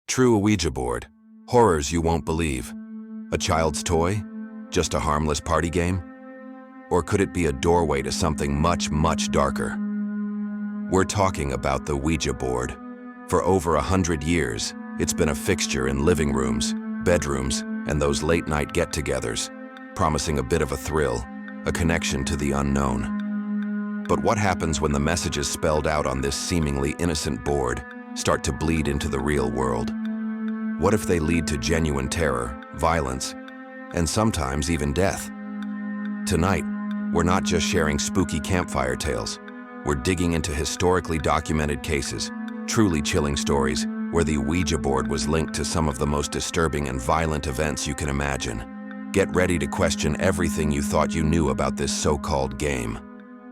True Ouija board. Horrors you won't believe. A child's toy? Just a harmless party game? Or could it be a doorway to something much, much darker? We're talking about the Ouija board. For over 100 years, it's been a fixture in living rooms, bedrooms, and those late-night get-togethers, promising a bit of a thrill, a connection to the unknown. But what happens when the messages spelled out on this seemingly innocent board start to bleed into the real world? What if they lead to genuine terror, violence, and sometimes even death? Tonight, we're not just sharing spooky campfire tales. We're digging into historically documented cases, truly chilling stories where the Ouija board was linked to some of the most disturbing and violent events you can imagine. Get ready to question everything you thought you knew about this so-called game.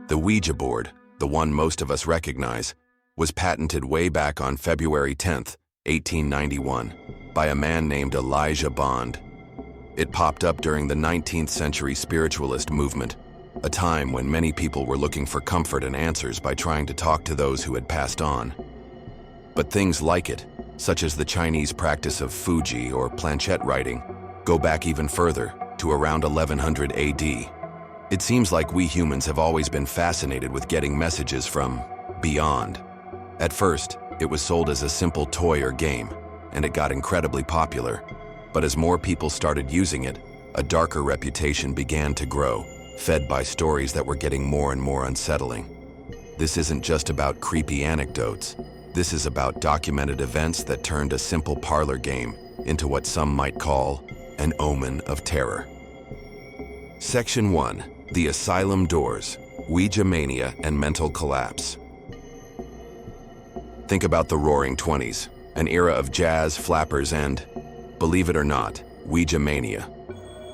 The Ouija board, the one most of us recognize, was patented way back on February 10th, 1891, by a man named Elijah Bond. It popped up during the 19th century spiritualist movement, a time when many people were looking for comfort and answers by trying to talk to those who had passed on. But things like it, such as the Chinese practice of Fuji or planchette writing, go back even further, to around 1100 AD. It seems like we humans have always been fascinated with getting messages from beyond. At first, it was sold as a simple toy or game, and it got incredibly popular. But as more people started using it, a darker reputation began to grow, fed by stories that were getting more and more unsettling. This isn't just about creepy anecdotes. This is about documented events that turned a simple parlor game into what some might call an omen of terror. Section 1. The Asylum Doors, Ouija Mania and Mental Collapse. Think about the Roaring '20s, an era of jazz, flappers, and, believe it or not, Ouija mania.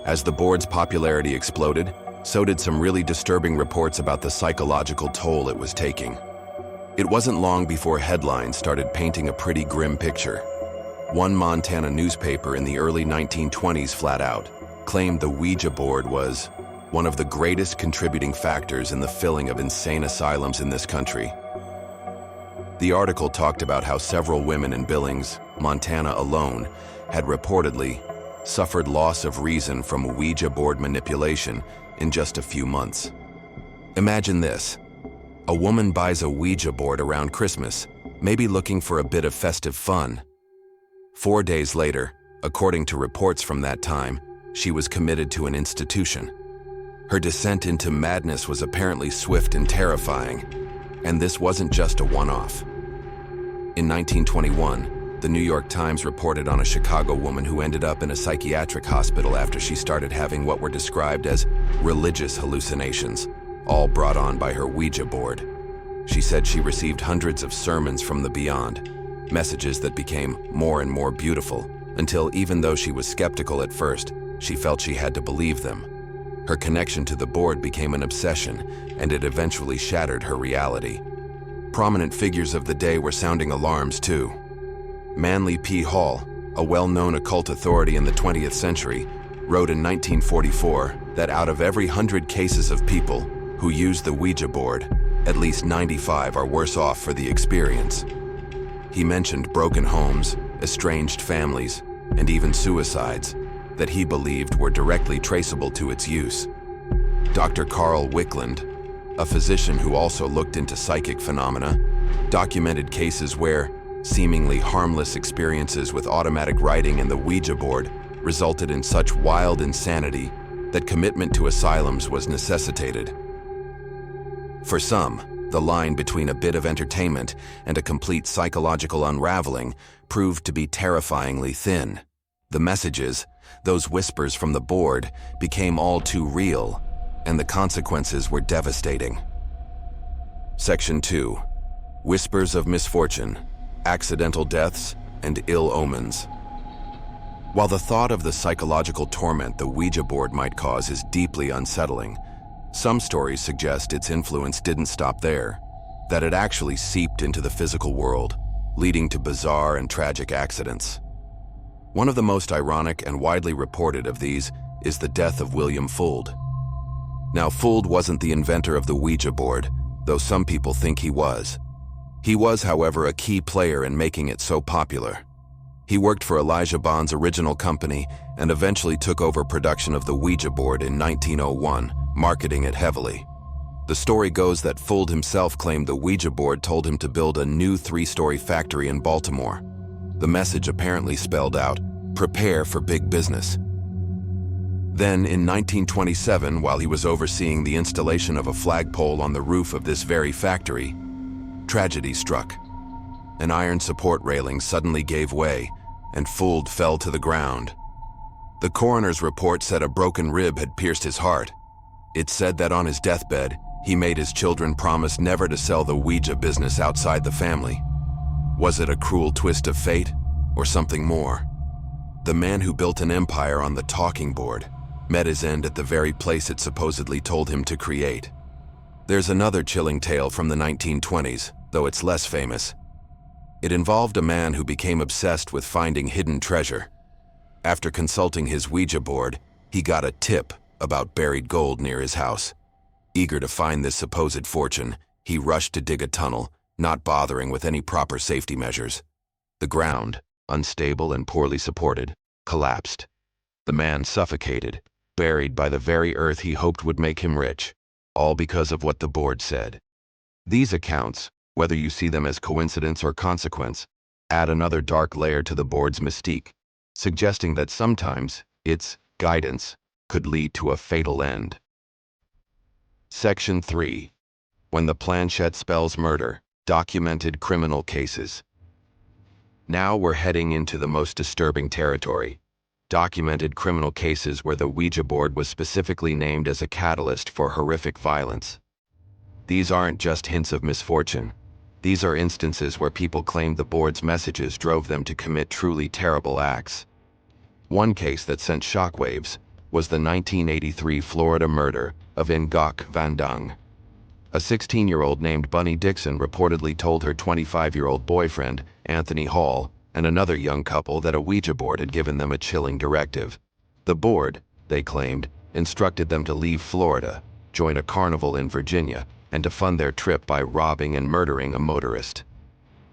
As the board's popularity exploded, so did some really disturbing reports about the psychological toll it was taking. It wasn't long before headlines started painting a pretty grim picture. One Montana newspaper in the early 1920s flat out claimed the Ouija board was one of the greatest contributing factors in the filling of insane asylums in this country. The article talked about how several women in Billings, Montana alone, had reportedly suffered loss of reason from Ouija board manipulation in just a few months. Imagine this. A woman buys a Ouija board around Christmas, maybe looking for a bit of festive fun. 4 days later, according to reports from that time, she was committed to an institution. Her descent into madness was apparently swift and terrifying, and this wasn't just a one-off. In 1921, the New York Times reported on a Chicago woman who ended up in a psychiatric hospital after she started having what were described as religious hallucinations, all brought on by her Ouija board. She said she received hundreds of sermons from the beyond, messages that became more and more beautiful, until even though she was skeptical at first, she felt she had to believe them. Her connection to the board became an obsession, and it eventually shattered her reality. Prominent figures of the day were sounding alarms too. Manly P. Hall, a well-known occult authority in the 20th century, wrote in 1944 that out of every 100 cases of people who use the Ouija board, at least 95 are worse off for the experience. He mentioned broken homes, estranged families, and even suicides that he believed were directly traceable to its use. Dr. Carl Wickland, a physician who also looked into psychic phenomena, documented cases where seemingly harmless experiences with automatic writing and the Ouija board resulted in such wild insanity that commitment to asylums was necessitated. For some, the line between a bit of entertainment and a complete psychological unraveling proved to be terrifyingly thin. The messages, those whispers from the board, became all too real, and the consequences were devastating. Section 2. Whispers of Misfortune, Accidental Deaths, and Ill Omens. While the thought of the psychological torment the Ouija board might cause is deeply unsettling, some stories suggest its influence didn't stop there, that it actually seeped into the physical world, leading to bizarre and tragic accidents. One of the most ironic and widely reported of these is the death of William Fuld. Now, Fuld wasn't the inventor of the Ouija board, though some people think he was. He was, however, a key player in making it so popular. He worked for Elijah Bond's original company and eventually took over production of the Ouija board in 1901, marketing it heavily. The story goes that Fuld himself claimed the Ouija board told him to build a new 3-story factory in Baltimore. The message apparently spelled out, "Prepare for big business." Then, in 1927, while he was overseeing the installation of a flagpole on the roof of this very factory, tragedy struck. An iron support railing suddenly gave way, and Fuld fell to the ground. The coroner's report said a broken rib had pierced his heart. It said that on his deathbed, he made his children promise never to sell the Ouija business outside the family. Was it a cruel twist of fate, or something more? The man who built an empire on the talking board met his end at the very place it supposedly told him to create. There's another chilling tale from the 1920s, though it's less famous. It involved a man who became obsessed with finding hidden treasure. After consulting his Ouija board, he got a tip about buried gold near his house. Eager to find this supposed fortune, he rushed to dig a tunnel, not bothering with any proper safety measures. The ground, unstable and poorly supported, collapsed. The man suffocated, buried by the very earth he hoped would make him rich, all because of what the board said. These accounts, whether you see them as coincidence or consequence, add another dark layer to the board's mystique, suggesting that sometimes its guidance could lead to a fatal end. Section 3. When the planchette spells murder, documented criminal cases. Now we're heading into the most disturbing territory. Documented criminal cases where the Ouija board was specifically named as a catalyst for horrific violence. These aren't just hints of misfortune. These are instances where people claimed the board's messages drove them to commit truly terrible acts. One case that sent shockwaves was the 1983 Florida murder of Ngoc Van Dung. A 16-year-old named Bunny Dixon reportedly told her 25-year-old boyfriend, Anthony Hall, and another young couple that a Ouija board had given them a chilling directive. The board, they claimed, instructed them to leave Florida, join a carnival in Virginia, and to fund their trip by robbing and murdering a motorist.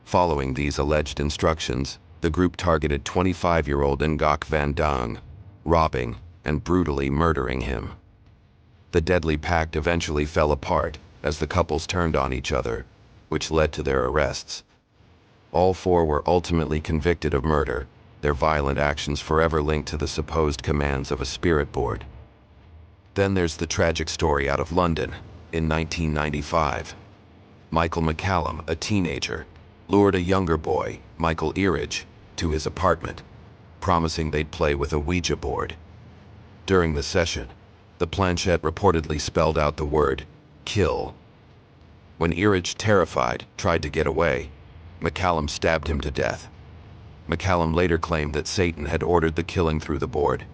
Following these alleged instructions, the group targeted 25-year-old Ngoc Van Dung, robbing and brutally murdering him. The deadly pact eventually fell apart as the couples turned on each other, which led to their arrests. All four were ultimately convicted of murder, their violent actions forever linked to the supposed commands of a spirit board. Then there's the tragic story out of London in 1995. Michael McCallum, a teenager, lured a younger boy, Michael Eridge, to his apartment, promising they'd play with a Ouija board. During the session, the planchette reportedly spelled out the word, "kill." When Eridge, terrified, tried to get away, McCallum stabbed him to death. McCallum later claimed that Satan had ordered the killing through the board.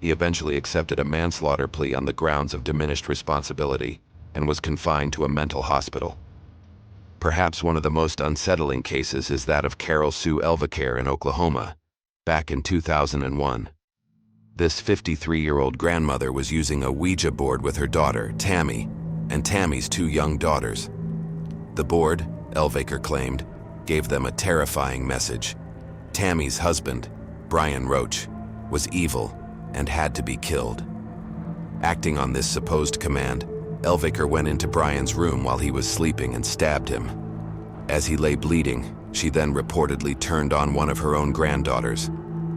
He eventually accepted a manslaughter plea on the grounds of diminished responsibility and was confined to a mental hospital. Perhaps one of the most unsettling cases is that of Carol Sue Elvacare in Oklahoma, back in 2001. This 53-year-old grandmother was using a Ouija board with her daughter, Tammy, and Tammy's 2 young daughters. The board, Elvacare claimed, gave them a terrifying message. Tammy's husband, Brian Roach, was evil and had to be killed. Acting on this supposed command, Elvacare went into Brian's room while he was sleeping and stabbed him. As he lay bleeding, she then reportedly turned on one of her own granddaughters.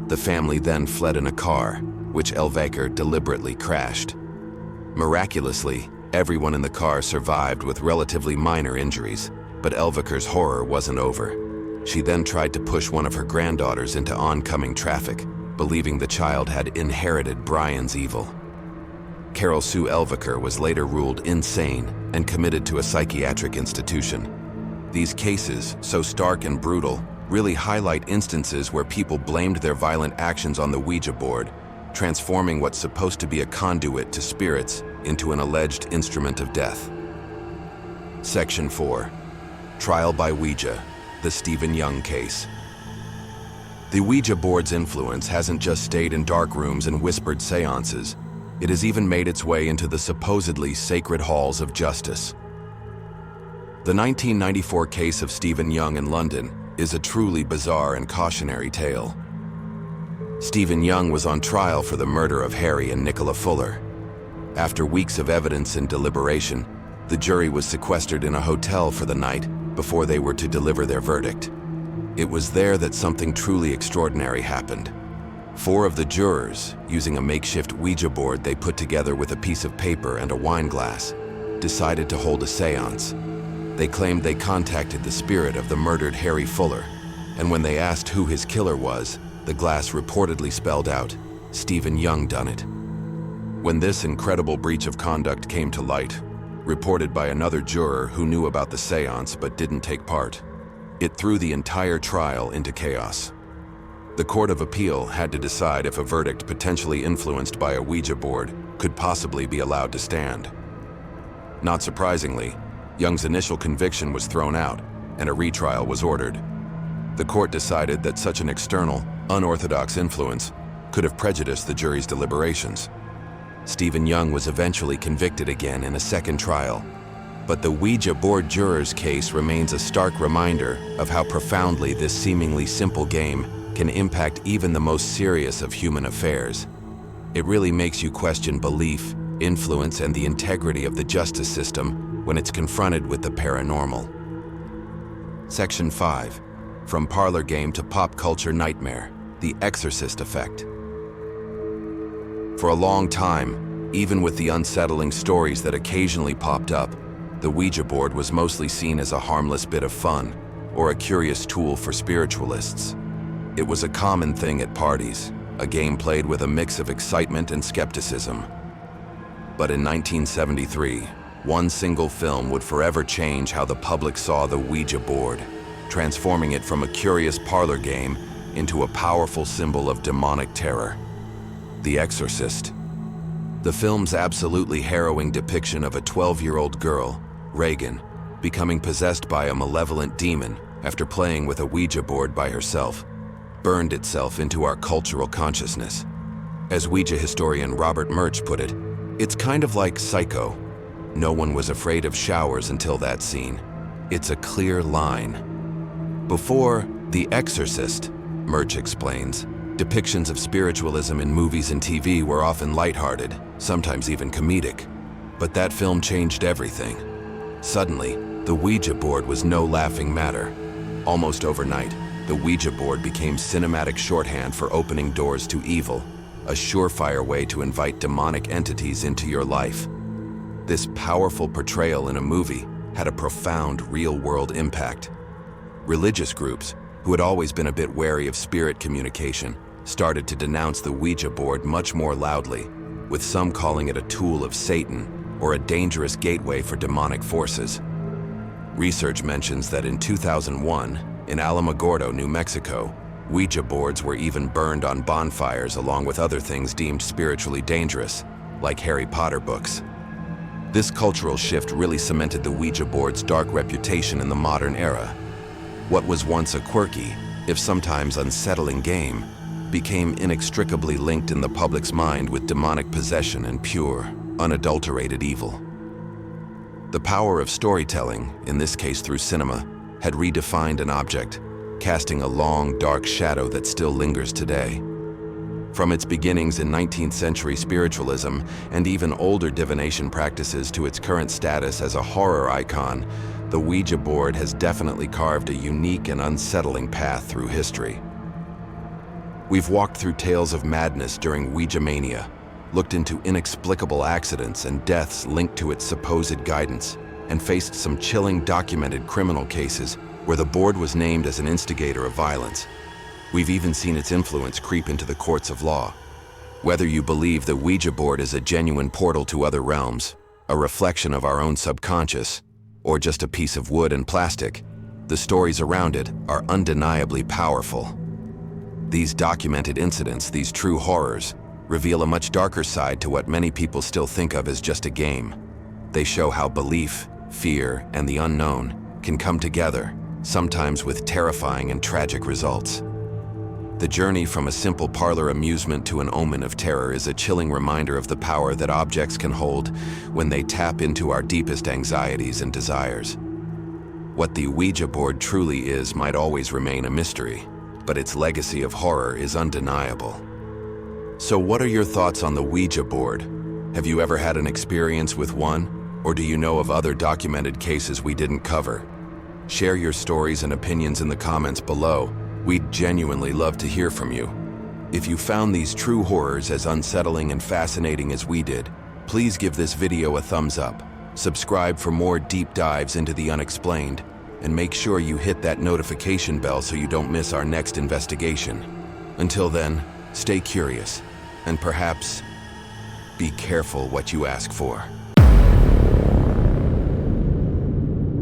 The family then fled in a car, which Elvacare deliberately crashed. Miraculously, everyone in the car survived with relatively minor injuries, but Elvacare's horror wasn't over. She then tried to push one of her granddaughters into oncoming traffic, believing the child had inherited Brian's evil. Carol Sue Elvacare was later ruled insane and committed to a psychiatric institution. These cases, so stark and brutal, really highlight instances where people blamed their violent actions on the Ouija board, transforming what's supposed to be a conduit to spirits into an alleged instrument of death. Section 4. Trial by Ouija, the Stephen Young case. The Ouija board's influence hasn't just stayed in dark rooms and whispered seances. It has even made its way into the supposedly sacred halls of justice. The 1994 case of Stephen Young in London is a truly bizarre and cautionary tale. Stephen Young was on trial for the murder of Harry and Nicola Fuller. After weeks of evidence and deliberation, the jury was sequestered in a hotel for the night before they were to deliver their verdict. It was there that something truly extraordinary happened. 4 of the jurors, using a makeshift Ouija board they put together with a piece of paper and a wine glass, decided to hold a seance. They claimed they contacted the spirit of the murdered Harry Fuller, and when they asked who his killer was, the glass reportedly spelled out, "Stephen Young done it." When this incredible breach of conduct came to light, reported by another juror who knew about the seance but didn't take part, it threw the entire trial into chaos. The Court of Appeal had to decide if a verdict potentially influenced by a Ouija board could possibly be allowed to stand. Not surprisingly, Young's initial conviction was thrown out, and a retrial was ordered. The court decided that such an external, unorthodox influence could have prejudiced the jury's deliberations. Stephen Young was eventually convicted again in a second trial, but the Ouija board jurors' case remains a stark reminder of how profoundly this seemingly simple game can impact even the most serious of human affairs. It really makes you question belief, influence, and the integrity of the justice system when it's confronted with the paranormal. Section 5. From parlor game to pop culture nightmare, the exorcist effect. For a long time, even with the unsettling stories that occasionally popped up, the Ouija board was mostly seen as a harmless bit of fun or a curious tool for spiritualists. It was a common thing at parties, a game played with a mix of excitement and skepticism. But in 1973, one single film would forever change how the public saw the Ouija board, transforming it from a curious parlor game into a powerful symbol of demonic terror. The Exorcist. The film's absolutely harrowing depiction of a 12-year-old girl, Reagan, becoming possessed by a malevolent demon after playing with a Ouija board by herself, burned itself into our cultural consciousness. As Ouija historian Robert Murch put it, it's kind of like Psycho. No one was afraid of showers until that scene. It's a clear line. Before The Exorcist, Murch explains, depictions of spiritualism in movies and TV were often lighthearted, sometimes even comedic. But that film changed everything. Suddenly, the Ouija board was no laughing matter. Almost overnight, the Ouija board became cinematic shorthand for opening doors to evil, a surefire way to invite demonic entities into your life. This powerful portrayal in a movie had a profound real-world impact. Religious groups, who had always been a bit wary of spirit communication, started to denounce the Ouija board much more loudly, with some calling it a tool of Satan or a dangerous gateway for demonic forces. Research mentions that in 2001, in Alamogordo, New Mexico, Ouija boards were even burned on bonfires along with other things deemed spiritually dangerous, like Harry Potter books. This cultural shift really cemented the Ouija board's dark reputation in the modern era. What was once a quirky, if sometimes unsettling game, became inextricably linked in the public's mind with demonic possession and pure, unadulterated evil. The power of storytelling, in this case through cinema, had redefined an object, casting a long, dark shadow that still lingers today. From its beginnings in 19th century spiritualism and even older divination practices to its current status as a horror icon, the Ouija board has definitely carved a unique and unsettling path through history. We've walked through tales of madness during Ouija mania, looked into inexplicable accidents and deaths linked to its supposed guidance, and faced some chilling documented criminal cases where the board was named as an instigator of violence. We've even seen its influence creep into the courts of law. Whether you believe the Ouija board is a genuine portal to other realms, a reflection of our own subconscious, or just a piece of wood and plastic, the stories around it are undeniably powerful. These documented incidents, these true horrors, reveal a much darker side to what many people still think of as just a game. They show how belief, fear, and the unknown can come together, sometimes with terrifying and tragic results. The journey from a simple parlor amusement to an omen of terror is a chilling reminder of the power that objects can hold when they tap into our deepest anxieties and desires. What the Ouija board truly is might always remain a mystery, but its legacy of horror is undeniable. So what are your thoughts on the Ouija board? Have you ever had an experience with one, or do you know of other documented cases we didn't cover? Share your stories and opinions in the comments below. We'd genuinely love to hear from you. If you found these true horrors as unsettling and fascinating as we did, please give this video a thumbs up, subscribe for more deep dives into the unexplained, and make sure you hit that notification bell so you don't miss our next investigation. Until then, stay curious, and perhaps be careful what you ask for.